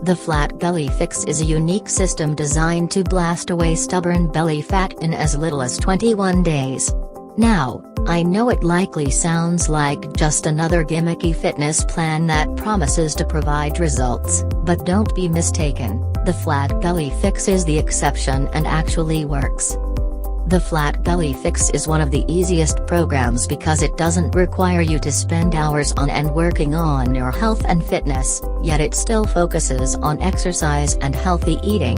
The Flat Belly Fix is a unique system designed to blast away stubborn belly fat in as little as 21 days. Now, I know it likely sounds like just another gimmicky fitness plan that promises to provide results, but don't be mistaken, the Flat Belly Fix is the exception and actually works. The Flat Belly Fix is one of the easiest programs because it doesn't require you to spend hours on end working on your health and fitness, yet it still focuses on exercise and healthy eating.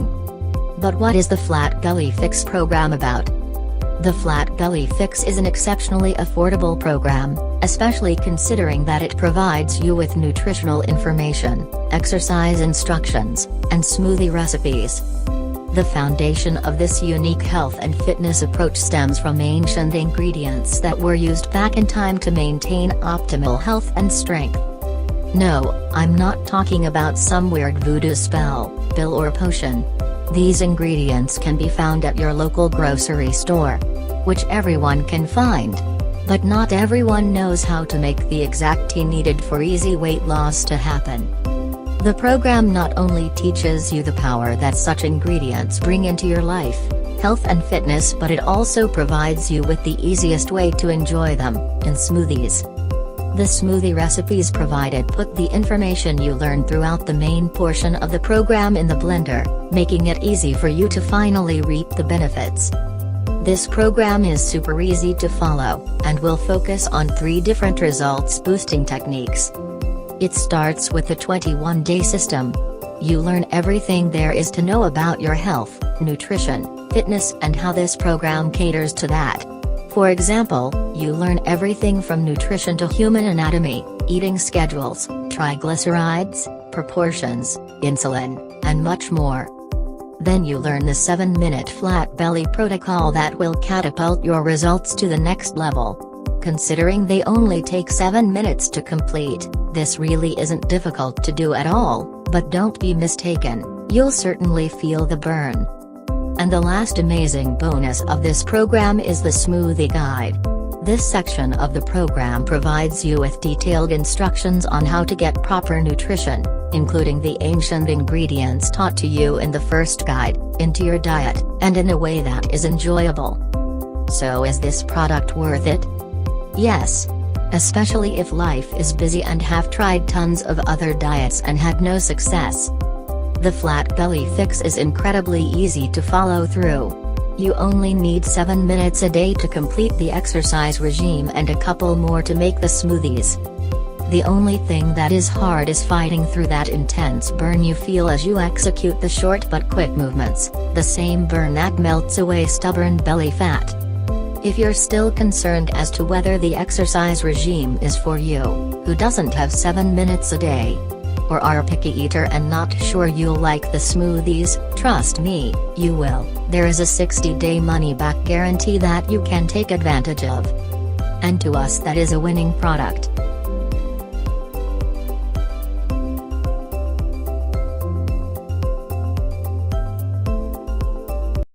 But what is the Flat Belly Fix program about? The Flat Belly Fix is an exceptionally affordable program, especially considering that it provides you with nutritional information, exercise instructions, and smoothie recipes. The foundation of this unique health and fitness approach stems from ancient ingredients that were used back in time to maintain optimal health and strength. No, I'm not talking about some weird voodoo spell, pill or potion. These ingredients can be found at your local grocery store, which everyone can find. But not everyone knows how to make the exact tea needed for easy weight loss to happen. The program not only teaches you the power that such ingredients bring into your life, health and fitness, but it also provides you with the easiest way to enjoy them, in smoothies. The smoothie recipes provided put the information you learn throughout the main portion of the program in the blender, making it easy for you to finally reap the benefits. This program is super easy to follow, and will focus on 3 different results-boosting techniques. It starts with the 21-day system. You learn everything there is to know about your health, nutrition, fitness, and how this program caters to that. For example, you learn everything from nutrition to human anatomy, eating schedules, triglycerides, proportions, insulin, and much more. Then you learn the 7-minute flat belly protocol that will catapult your results to the next level. Considering they only take 7 minutes to complete, this really isn't difficult to do at all, but don't be mistaken, you'll certainly feel the burn. And the last amazing bonus of this program is the smoothie guide. This section of the program provides you with detailed instructions on how to get proper nutrition, including the ancient ingredients taught to you in the first guide, into your diet, and in a way that is enjoyable. So is this product worth it? Yes. Especially if life is busy and have tried tons of other diets and had no success. The Flat Belly Fix is incredibly easy to follow through. You only need 7 minutes a day to complete the exercise regime and a couple more to make the smoothies. The only thing that is hard is fighting through that intense burn you feel as you execute the short but quick movements, the same burn that melts away stubborn belly fat. If you're still concerned as to whether the exercise regime is for you, who doesn't have 7 minutes a day, or are a picky eater and not sure you'll like the smoothies, trust me, you will. There is a 60-day money-back guarantee that you can take advantage of. And to us that is a winning product.